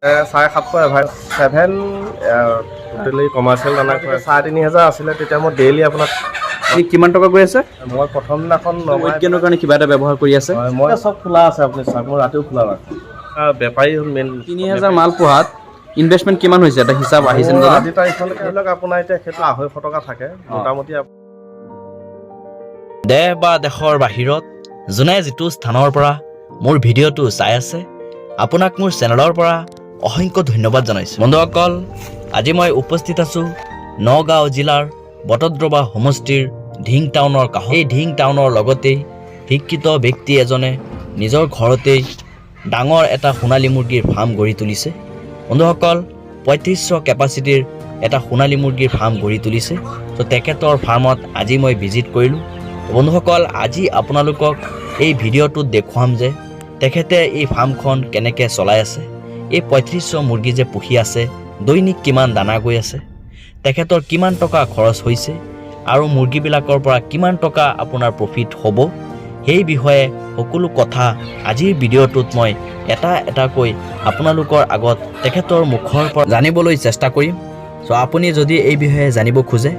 750 average 7 totally commercial দানা 3500 আছিলে তেতিয়া মই ডেইলি আপোনাক কিমান টকা গৈ আছে মই প্ৰথম দিনাখন বিজ্ঞানৰ কাৰণে কিবা এটা ব্যৱহাৰ কৰি আছে মই চব খোলা আছে আপুনি চাওক মই ৰাতিও খোলা ৰাখোঁ বেপাৰী হ'ল মেইন 3000 মাল পোহাত ইনভেষ্টমেণ্ট কিমান হৈছে এটা হিচাপ আহিছে নে আজি তাৰিখলৈকে ধৰি লওক আপোনাৰ এতিয়া সেইটো 250 টকা থাকে মোটামুটি দেশ বা দেশৰ বাহিৰত যোনে যিটো স্থানৰ পৰা মোৰ ভিডিঅ'টো চাই আছে আপোনাক মোৰ চেনেলৰ পৰা অসংখ্য ধন্যবাদ জনাইছোঁ বন্ধুসকল আজি মই উপস্থিত আছোঁ নগাঁও জিলাৰ বটদ্ৰৱা সমষ্টিৰ ঢিং টাউনৰ কাষত এই ঢিং টাউনৰ লগতেই শিক্ষিত ব্যক্তি এজনে নিজৰ ঘৰতেই ডাঙৰ এটা সোণালী মুৰ্গীৰ ফাৰ্ম গঢ়ি তুলিছে বন্ধুসকল 3500 কেপাচিটিৰ এটা সোণালী মুৰ্গীৰ ফাৰ্ম গঢ়ি তুলিছে তো তেখেতৰ ফাৰ্মত আজি মই ভিজিট কৰিলোঁ বন্ধুসকল আজি আপোনালোকক এই ভিডিঅ'টোত দেখুৱাম যে তেখেতে এই ফাৰ্মখন কেনেকৈ চলাই আছে এই 3500 মুৰ্গী যে পুহি আছে দৈনিক কিমান দানা গৈ আছে তেখেতৰ কিমান টকা খৰচ হৈছে আৰু মুৰ্গীবিলাকৰ পৰা কিমান টকা আপোনাৰ প্ৰফিট হ'ব সেই বিষয়ে সকলো কথা আজিৰ ভিডিঅ'টোত মই এটা এটাকৈ আপোনালোকৰ আগত তেখেতৰ মুখৰ পৰা জানিবলৈ চেষ্টা কৰিম চ' আপুনি যদি এই বিষয়ে জানিব খোজে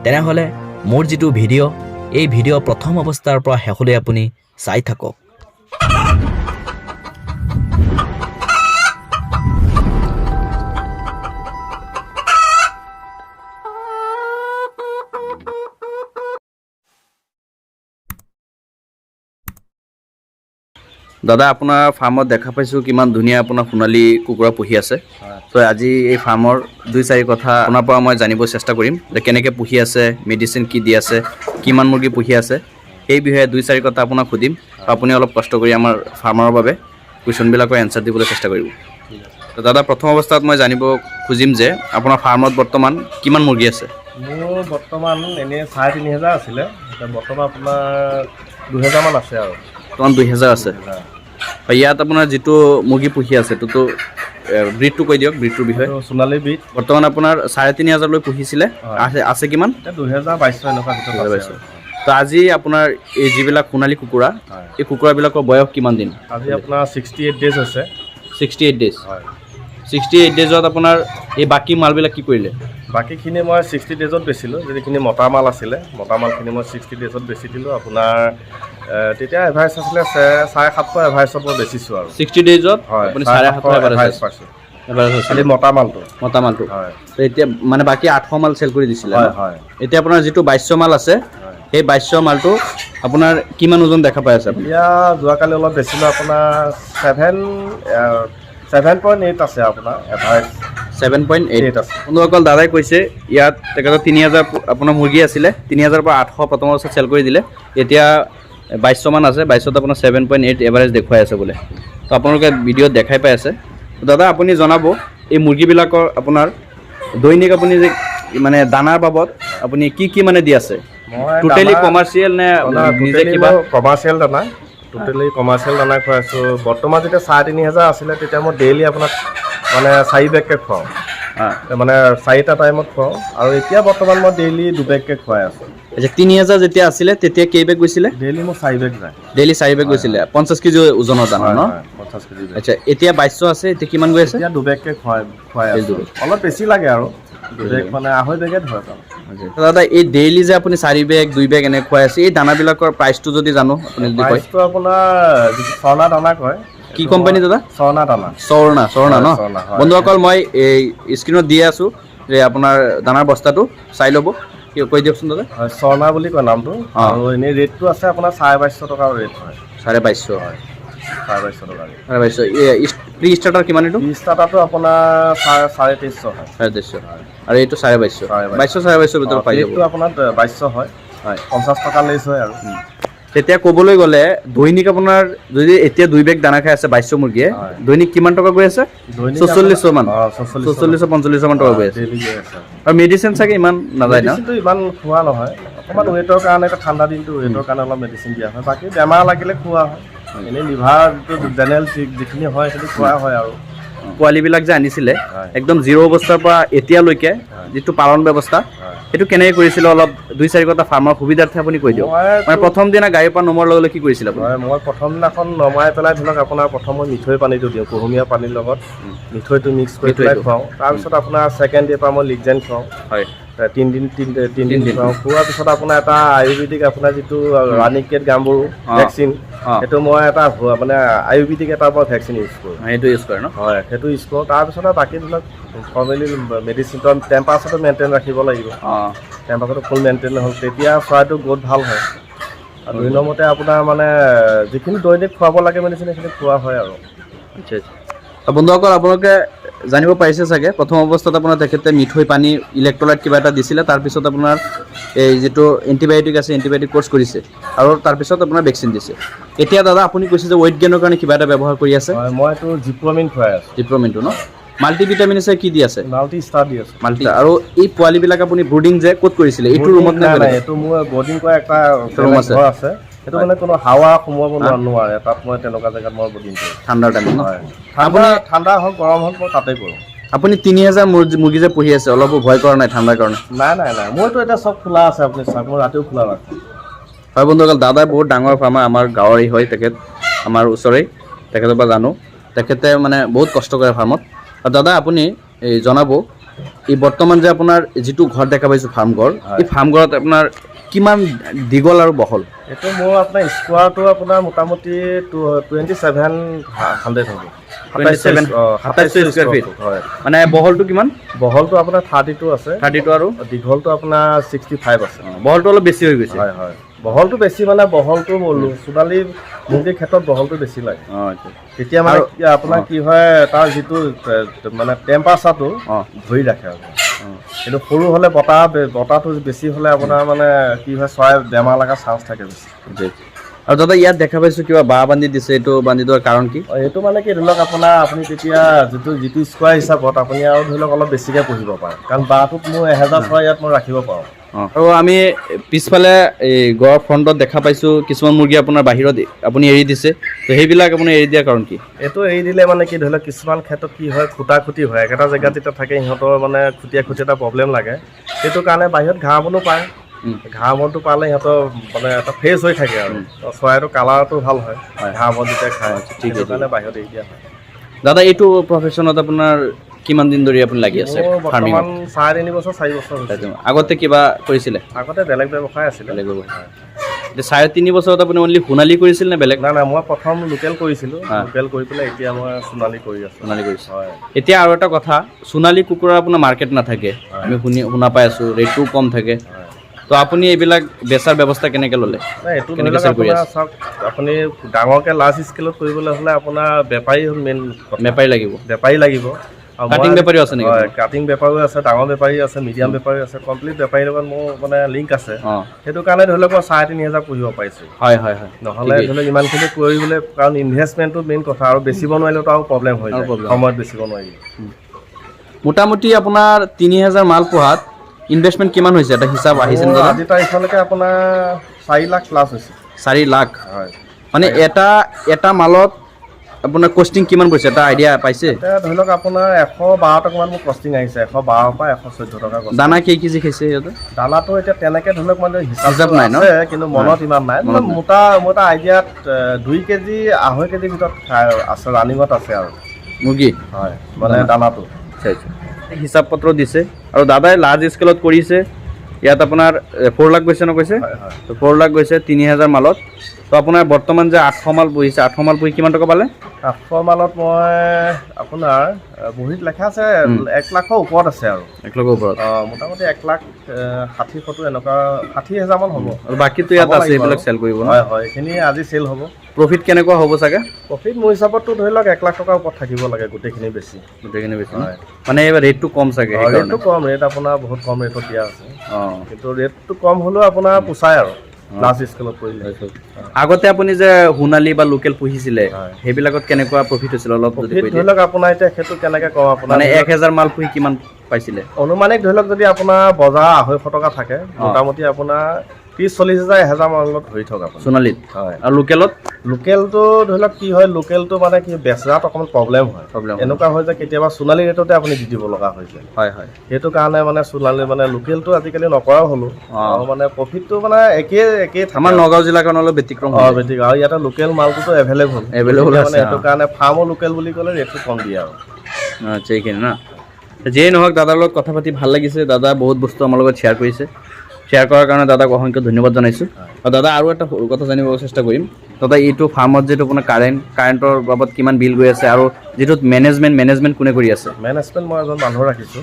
তেনেহ'লে মোৰ যিটো ভিডিঅ' এই ভিডিঅ' প্ৰথম অৱস্থাৰ পৰা শেষলৈ আপুনি চাই থাকক দাদা আপোনাৰ ফাৰ্মত দেখা পাইছোঁ কিমান ধুনীয়া আপোনাৰ সোণালী কুকুৰা পুহি আছে তো আজি এই ফাৰ্মৰ 2-4 কথা আপোনাৰ পৰা মই জানিব চেষ্টা কৰিম যে কেনেকৈ পুহি আছে মেডিচিন কি দি আছে কিমান মুৰ্গী পুহি আছে এই বিষয়ে 2-4 কথা আপোনাক সুধিম আপুনি অলপ কষ্ট কৰি আমাৰ ফাৰ্মৰ বাবে কুৱেশ্যনবিলাকৰ এনচাৰ দিবলৈ চেষ্টা কৰিব তো দাদা প্ৰথম অৱস্থাত মই জানিব খুজিম যে আপোনাৰ ফাৰ্মত বৰ্তমান কিমান মুৰ্গী আছে মোৰ বৰ্তমান এনেই 3500 আছিলে এতিয়া বৰ্তমান আপোনাৰ 2000 মান আছে আৰু বৰ্তমান 2000 আছে ইয়াত আপোনাৰ যিটো মুৰ্গী পুহি আছে তো ব্ৰিডটো কৈ দিয়ক ব্ৰিডটোৰ বিষয়ে সোণালী ব্ৰিড বৰ্তমান আপোনাৰ 3500 লৈ পুহিছিলে আছে কিমান 2022 এনেকুৱা ভিতৰত আছে তো আজি আপোনাৰ এই যিবিলাক সোণালী কুকুৰা এই কুকুৰাবিলাকৰ বয়স কিমান দিন আজি আপোনাৰ 68 ডেজ আছে 68 ডেজ 68 ডেজত আপোনাৰ এই বাকী মালবিলাক কি কৰিলে বাকীখিনি মই 60 ডেজত বেচিলোঁ যিখিনি মতা মাল আছিলে মতা মালখিনি মই 60 ডেজত বেচি দিলোঁ আপোনাৰ তেতিয়া এভাৰেজ আছিলে 750 এভাৰেজত মই বেচিছোঁ আৰু 60 ডেজত হয় আপুনি 750 এভাৰেজ পাইছোঁ এভাৰেজ খালি মতা মালটো হয় তো এতিয়া মানে বাকী 800 মাল চেল কৰি দিছিলে হয় হয় এতিয়া আপোনাৰ যিটো 2200 মাল আছে সেই 2200 মালটো আপোনাৰ কিমান ওজন দেখা পাই আছে আপুনি এতিয়া যোৱাকালি অলপ বেচিলোঁ আপোনাৰ 7.8 আছে আপোনাৰ এভাৰেজ 7.8 আছে বন্ধুসকল দাদাই কৈছে ইয়াত তেখেতৰ 3000 আপোনাৰ মুৰ্গী আছিলে 3000 পৰা 800 প্ৰথম অৱস্থাত চেল কৰি দিলে এতিয়া 2200 মান আছে 2200ত আপোনাৰ 7.8 এভাৰেজ দেখুৱাই আছে বোলে তো আপোনালোকে ভিডিঅ'ত দেখাই পাই আছে দাদা আপুনি জনাব এই মুৰ্গীবিলাকৰ আপোনাৰ দৈনিক আপুনি যে মানে দানাৰ বাবদ আপুনি কি মানে দি আছে টোটেলি কমাৰ্চিয়েল নে নিজে কিবা কমাৰ্চিয়েল দানা টোটেলি কমাৰ্চিয়েল দানা খুৱাইছোঁ বৰ্তমান যেতিয়া 3500 আছিলে তেতিয়া মই ডেইলি আপোনাক মানে 4 বেগকৈ খুৱাওঁ মানে 4টা টাইমত খুৱাওঁ আৰু এতিয়া বৰ্তমান মই ডেইলি 2 বেগকৈ খুৱাই আছোঁ আচ্ছা 3000 যেতিয়া আছিলে তেতিয়া কেই বেগ গৈছিলে ডেইলি মোৰ 4 বেগ যায় ডেইলি 4 বেগ গৈছিলে 50 কেজি ওজনৰ দানা ন 50 কেজি আচ্ছা এতিয়া 2200 আছে এতিয়া কিমান গৈ আছে এতিয়া 2 বেগকৈ খুৱাই আছোঁ অলপ বেছি লাগে আৰু 2 বেগ মানে 2.5 বেগে ধৰক দাদা এই ডেইলি যে আপুনি 4 বেগ 2 বেগ এনে খুৱাই আছে এই দানাবিলাকৰ প্ৰাইচটো যদি জানো আপুনি যদি কয় প্ৰাইচটো আপোনাৰ যিটো চৰ্ণা দানা কয় কি কোম্পানী দাদা চৰ্ণা দানা চৰ্ণা ন চৰ্ণা, হয়। বন্ধুসকল মই এই স্ক্ৰীণত দিয়ে আছোঁ যে আপোনাৰ দানাৰ বস্তাটো চাই ল'ব কৈ দিয়কচোন দাদা হয় চৰ্ণা বুলি কয় নামটো আৰু এনেই ৰেটটো আছে আপোনাৰ 2250 টকাৰ ৰেট হয় 2250 হয় 2250 টকা 2250 প্ৰি ষ্টাৰ্টাৰ কিমান এইটো ষ্টাৰ্টাৰটো আপোনাৰ 2350 হয় 2350 আৰু এইটো 2250 2250 ভিতৰত পাই যাব ৰেটটো আপোনাৰ 2200 হয় 50 টকা লেছ হয় আৰু তেতিয়া ক'বলৈ গ'লে দৈনিক আপোনাৰ যদি এতিয়া 2 বেগ দানা খাই আছে 2200 মুৰ্গীয়ে দৈনিক কিমান টকা গৈ আছে 4400 মান 4400 মান টকা গৈ আছে আৰু মেডিচিন চাগে ইমান নাযায় না মেডিচিনটো ইমান খোৱা নহয় অকণমান ৱেটৰ কাৰণে এটা ঠাণ্ডা দিনটো ৱেটৰ কাৰণে অলপ মেডিচিন দিয়া হয় বাকী বেমাৰ লাগিলে খোৱা হয় এনেই লিভাৰ যিটো জেনেৰেল যিখিনি হয় সেইটো খোৱা হয় আৰু পোৱালিবিলাক যে আনিছিলে একদম জিৰ' অৱস্থাৰ পৰা এতিয়ালৈকে যিটো পালন ব্যৱস্থা সেইটো কেনেকৈ কৰিছিলে অলপ 2-4 কথা ফাৰ্মৰ সুবিধাৰ্থে আপুনি কৈ দিয়ক মানে প্ৰথম দিনা গাড়ীৰ পৰা নমাৰ লগে লগে কি কৰিছিলে আপুনি মই প্ৰথম দিনাখন নমাই পেলাই ধৰি লওক আপোনাৰ প্ৰথম মই মিঠৈ পানীটো দিওঁ কুহুমীয়া পানীৰ লগত মিঠৈটো মিক্স কৰি পেলাই খুৱাওঁ তাৰপিছত আপোনাৰ ছেকেণ্ড ডে পৰা মই লিগজেন খুৱাওঁ হয় 3 দিন খুৱাওঁ খোৱাৰ পিছত আপোনাৰ এটা আয়ুৰ্বেদিক আপোনাৰ যিটো ৰাণীকেট গাম্বুৰু ভেকচিন সেইটো মই এটা মানে আয়ুৰ্বেদিক এটা মই ভেকচিন ইউজ কৰোঁ সেইটো ইউজ কৰে ন হয় সেইটো ইউজ কৰোঁ তাৰপিছত আৰু বাকী ধৰি লওক ফৰ্মেলি মেডিচিনটো টেম্পাৰেচাৰটো মেইনটেইন ৰাখিব লাগিব টেম্পাৰেচাৰটো ফুল মেইনটেইন হ'ল তেতিয়া চৰাইটো গ্ৰ'থ ভাল হয় আৰু 2 নম্বৰতে আপোনাৰ মানে যিখিনি দৈনিক খুৱাব লাগে মেডিচিন সেইখিনি খোৱা হয় আৰু আচ্ছা আচ্ছা বন্ধুসকল আপোনালোকে জানিব পাৰিছে চাগে প্ৰথম অৱস্থাত আপোনাৰ তেখেতে মিঠৈ পানী ইলেক্ট্ৰলাইট কিবা এটা দিছিলে তাৰপিছত আপোনাৰ এই যিটো এণ্টিবায়'টিক আছে এণ্টিবায়'টিক কোৰ্চ কৰিছে আৰু তাৰপিছত আপোনাৰ ভেকচিন দিছে এতিয়া দাদা আপুনি কৈছে যে ৱেইট গেইনৰ কাৰণে কিবা এটা ব্যৱহাৰ কৰি আছে হয় মই এইটো জিপ্ৰমিন খুৱাই আছোঁ জিপ্ৰমিনটো ন মাল্টিভিটামিন আছে কি দি আছে মাল্টি ষ্টাৰ দি আছোঁ মাল্টি আৰু এই পোৱালিবিলাক আপুনি ব্ৰুডিং যে ক'ত কৰিছিলে এইটো ৰুমত নে নাই এইটো মোৰ বৰ্ডিং কৰা এটা ৰুম আছে ঘৰ আছে সেইটো মানে কোনো হাৱা সোমাব নোৱাৰে তাত মই তেনেকুৱা জেগাত মই বৰ্ডিং কৰোঁ ঠাণ্ডাৰ টাইমত ন আপুনি ঠাণ্ডা হওক গৰম হওক মই তাতে কৰোঁ আপুনি 3000 মুৰ্গী যে পুহি আছে অলপো ভয় কৰা নাই ঠাণ্ডাৰ কাৰণে নাই মোৰতো এতিয়া চব খোলা আছে আপুনি চাওক মই ৰাতিও খোলা ৰাখোঁ হয় বন্ধুসকল দাদাই বহুত ডাঙৰ ফাৰ্মাৰ আমাৰ গাঁৱৰেই হয় তেখেত আমাৰ ওচৰেই তেখেতৰ পৰা জানো তেখেতে মানে বহুত কষ্ট কৰে ফাৰ্মত আৰু দাদা আপুনি এই জনাব এই বৰ্তমান যে আপোনাৰ যিটো ঘৰ দেখা পাইছোঁ ফাৰ্ম ঘৰ এই ফাৰ্ম ঘৰত আপোনাৰ কিমান দীঘল আৰু বহল এইটো মোৰ আপোনাৰ স্কোৱাৰটো আপোনাৰ মোটামুটি 2700 হ'ব 27 স্কুৱেৰ ফিট হয় মানে বহলটো কিমান বহলটো আপোনাৰ 32 আছে 32 আৰু দীঘলটো আপোনাৰ 65 আছে বহলটো অলপ বেছি হৈ গৈছে হয় বহলটো বেছি মানে বহলটো সোণালী মুৰ্গীৰ ক্ষেত্ৰত বহলটো বেছি লাগে তেতিয়া মানে আপোনাৰ কি হয় তাৰ যিটো মানে টেম্পাৰেচাৰটো ধৰি ৰাখে আৰু কিন্তু সৰু হ'লে বতাহটো বেছি হ'লে আপোনাৰ মানে কি হয় চৰাই বেমাৰ লগাৰ চান্স থাকে বেছি আৰু দাদা ইয়াত দেখা পাইছোঁ কিবা বাঁহ বান্ধি দিছে এইটো বান্ধি দিয়াৰ কাৰণ কি এইটো মানে কি ধৰি লওক আপুনি তেতিয়া যিটো স্কোৱাৰ হিচাপত আপুনি আৰু ধৰি লওক অলপ বেছিকৈ পুহিব পাৰে কাৰণ বাঁহটোত মোৰ 1000 চৰাই ইয়াত মই ৰাখিব পাৰোঁ আৰু আমি পিছফালে এই গড় ফ্ৰণ্টত দেখা পাইছোঁ কিছুমান মুৰ্গী আপোনাৰ বাহিৰত আপুনি এৰি দিছে তো সেইবিলাক আপুনি এৰি দিয়াৰ কাৰণ কি এইটো এৰি দিলে মানে কি ধৰি লওক কিছুমান ক্ষেত্ৰত কি হয় খুটি হয় একেটা জেগাত যেতিয়া থাকে সিহঁতৰ মানে খুটি এটা প্ৰব্লেম লাগে সেইটো কাৰণে বাহিৰত ঘাঁহ বনো পায় ঘাঁহ বনটো পালে সিহঁতৰ মানে এটা ফ্ৰেছ হৈ থাকে আৰু চৰাইটো কালাৰটো ভাল হয় ঘাঁহ বন যেতিয়া খায় সেইটো কাৰণে বাহিৰত এৰি দিয়া হয় দাদা এইটো প্ৰফেশ্যনত আপোনাৰ কিমান দিন ধৰি আপুনি লাগি আছে ফাৰ্মিং 3.5 বছৰ 4 বছৰ হৈছে আগতে কিবা কৰিছিলে আগতে বেলেগ ব্যৱসায় আছিলে বেলেগ ব্যৱসায় 3.5 বছৰত আপুনি অনলি সোণালী কৰিছিল নে বেলেগ নাই মই প্ৰথম লোকেল কৰিছিলোঁ লোকেল কৰি পেলাই এতিয়া মই সোণালী কৰি আছোঁ সোণালী কৰিছোঁ হয় এতিয়া আৰু এটা কথা সোণালী কুকুৰাৰ আপোনাৰ মাৰ্কেট নাথাকে আমি শুনা পাই আছোঁ ৰেটটো কম থাকে তো আপুনি এইবিলাক বেচাৰ ব্যৱস্থা কেনেকৈ ল'লে এইটো ধৰি লওক আপোনাৰ চাওক আপুনি ডাঙৰকৈ লাৰ্জ স্কেলত কৰিবলৈ হ'লে আপোনাৰ বেপাৰী মেইন বেপাৰী লাগিব কাটিং বেপাৰীও আছে নেকি কাটিং বেপাৰীও আছে ডাঙৰ বেপাৰী আছে মিডিয়াম বেপাৰী আছে কমপ্লিট বেপাৰীৰ লগত মোৰ মানে লিংক আছে সেইটো কাৰণে ধৰি লওক মই 3500 পুহিব পাৰিছোঁ হয় নহ'লে ধৰি লওক ইমানখিনি কৰিবলৈ কাৰণ ইনভেষ্টমেণ্টটো মেইন কথা আৰু বেচিব নোৱাৰিলেতো আৰু প্ৰব্লেম হৈ যায় সময়ত বেচিব নোৱাৰিলে মোটামুটি আপোনাৰ 3000 মাল পোহাত ইনভেষ্টমেণ্ট কিমান হৈছে এটা হিচাপ আহিছে আজি তাৰিখলৈকে আপোনাৰ 4 লাখ প্লাছ হৈছে 4 লাখ হয় মানে এটা মালত আপোনাৰ কষ্টিং কিমান পৰিছে এটা আইডিয়া পাইছে এতিয়া ধৰি লওক আপোনাৰ 112 টকামান মোৰ কষ্টিং আহিছে 112 পৰা 114 টকা দানা কেই কেজি খাইছে সিহঁতে দানাটো এতিয়া তেনেকৈ ধৰি লওক মানে হিচাপ নাই ন কিন্তু মনত ইমান নাই মোটা আইডিয়াত 2 কেজি 2.5 কেজিৰ ভিতৰত আছে ৰানিঙত আছে আৰু মুৰ্গী হয় মানে দানাটো হিচাপ পত্ৰ দিছে আৰু দাদাই লাৰ্জ স্কেলত কৰিছে ইয়াত আপোনাৰ 4 লাখ গৈছে ন কৈছে তো 4 লাখ গৈছে 3000 মালত তো আপোনাৰ বৰ্তমান যে 800 মাল পুহিছে 800 মাল পুহি কিমান টকা পালে 800 মালত মই আপোনাৰ বহীত লেখা আছে 1 লাখৰ ওপৰত আছে আৰু 1 লাখৰ ওপৰত মোটামুটি 1 লাখ 60-70 এনেকুৱা 60,000 মান হ'ব আৰু বাকীটো ইয়াত আছে এইবিলাক চেল কৰিব হয় এইখিনি আজি চেল হ'ব প্ৰফিট কেনেকুৱা হ'ব চাগে প্ৰফিট মোৰ হিচাপততো ধৰি লওক 1 লাখ টকাৰ ওপৰত থাকিব লাগে গোটেইখিনি বেছি মানে এইবাৰ ৰেটটো কম চাগে ৰেটটো কম ৰেট আপোনাৰ বহুত কম ৰেটত দিয়া আছে কিন্তু ৰেটটো কম হ'লেও আপোনাৰ পোচায় আৰু লাৰ্জ স্কেলত কৰিলে আগতে আপুনি যে সোণালী বা লোকেল পুহিছিলে সেইবিলাকত কেনেকুৱা প্ৰফিট হৈছিল অলপ ধৰি লওক আপোনাৰ এতিয়া সেইটো কেনেকৈ কওঁ আপোনাৰ মানে 1000 মাল পুহি কিমান পাইছিলে অনুমানিক ধৰি লওক যদি আপোনাৰ বজাৰ 250 টকা থাকে মোটামুটি আপোনাৰ 30-40 হাজাৰ 1000 মানত ধৰি থওক আপুনি সোণালীত হয় আৰু লোকেলত লোকেলটো ধৰি লওক কি হয় লোকেলটো মানে কি বেচাত অকণমান প্ৰব্লেম হয় এনেকুৱা হয় যে কেতিয়াবা সোণালী ৰেটতে আপুনি দি দিব লগা হৈছে হয় হয় সেইটো কাৰণে মানে সোণালী মানে লোকেলটো আজিকালি নকৰাও হ'লো আৰু মানে প্ৰফিটটো মানে একেই আমাৰ নগাঁও জিলাখন অলপ ব্যতিক্ৰম বেটিক আৰু ইয়াতে লোকেল মালটোতো এভেইলেবল মানে সেইটো কাৰণে ফাৰ্মৰ লোকেল বুলি ক'লে ৰেটটো কম দিয়ে আৰু আচ্ছা এইখিনি না যিয়েই নহওক দাদাৰ লগত কথা পাতি ভাল লাগিছে দাদা বহুত বস্তু আমাৰ লগত শ্বেয়াৰ কৰিছে শ্বেয়াৰ কৰাৰ কাৰণে দাদাক অসংখ্য ধন্যবাদ জনাইছোঁ আৰু দাদা আৰু এটা সৰু কথা জানিব চেষ্টা কৰিম দাদা এইটো ফাৰ্মত যিটো আপোনাৰ কাৰেণ্টৰ বাবদ কিমান বিল গৈ আছে আৰু যিটো মেনেজমেণ্ট কোনে কৰি আছে মেনেজমেণ্ট মই এজন মানুহ ৰাখিছোঁ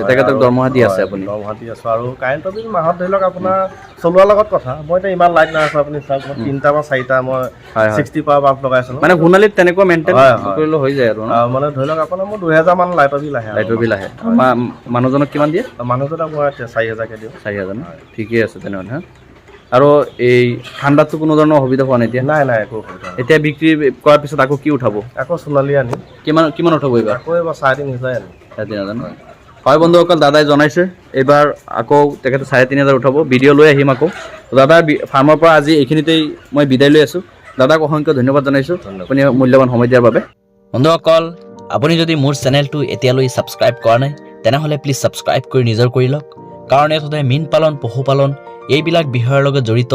তেখেতক দৰমহা দি আছে আপুনি দৰমহা দি আছোঁ আৰু কাৰেণ্টৰ বিল মাহত ধৰি লওক আপোনাৰ চলোৱাৰ লগত কথা মই এতিয়া ইমান লাইট নাৰাখোঁ আপুনি চাওক মই 3টা বা 4টা মই 60 পাৱাৰ বাল্ব লগাইছোঁ মানে সোণালীত তেনেকুৱা মেইনটেইন কৰিলে হৈ যায় আৰু মানে ধৰি লওক আপোনাৰ মোৰ 2000 মান লাইটৰ বিল আহে মানুহজনক কিমান দিয়ে মানুহজনক মই 4000কৈ দিওঁ 4000 ন ঠিকেই আছে তেনেহ'লে হা আৰু এই ঠাণ্ডাতটো কোনো ধৰণৰ অসুবিধা হোৱা নাই এতিয়া নাই একো অসুবিধা এতিয়া বিক্ৰী কৰাৰ পিছত আকৌ কি উঠাব আকৌ সোণালী আনি কিমান উঠাব এইবাৰ আকৌ এবাৰ 3500 আনি 3500 হয় বন্ধুসকল দাদাই জনাইছে এইবাৰ আকৌ তেখেতে 3500 উঠাব ভিডিঅ' লৈ আহিম আকৌ দাদাৰ ফাৰ্মৰ পৰা আজি এইখিনিতেই মই বিদায় লৈ আছোঁ দাদাক অসংখ্য ধন্যবাদ জনাইছোঁ আপুনি মূল্যৱান সময় দিয়াৰ বাবে বন্ধুসকল আপুনি যদি মোৰ চেনেলটো এতিয়ালৈ ছাবস্ক্ৰাইব কৰা নাই তেনেহ'লে প্লিজ ছাবস্ক্ৰাইব কৰি নিজৰ কৰি লওক কাৰণ ইয়াত সদায় মীন পালন পশুপালন এইবিলাক বিষয়ৰ লগত জড়িত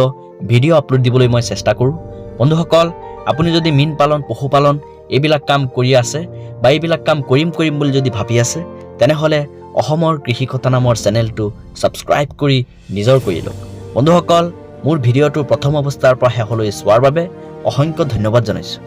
ভিডিঅ' আপলোড দিবলৈ মই চেষ্টা কৰোঁ বন্ধুসকল আপুনি যদি মীন পালন পশুপালন এইবিলাক কাম কৰি আছে বা এইবিলাক কাম কৰিম বুলি যদি ভাবি আছে তেনেহ'লে অসমৰ কৃষি কথা নামৰ চেনেলটো ছাবস্ক্ৰাইব কৰি নিজৰ কৰি লওক বন্ধুসকল মোৰ ভিডিঅ'টো প্ৰথম অৱস্থাৰ পৰা শেষলৈ চোৱাৰ বাবে অসংখ্য ধন্যবাদ জনাইছোঁ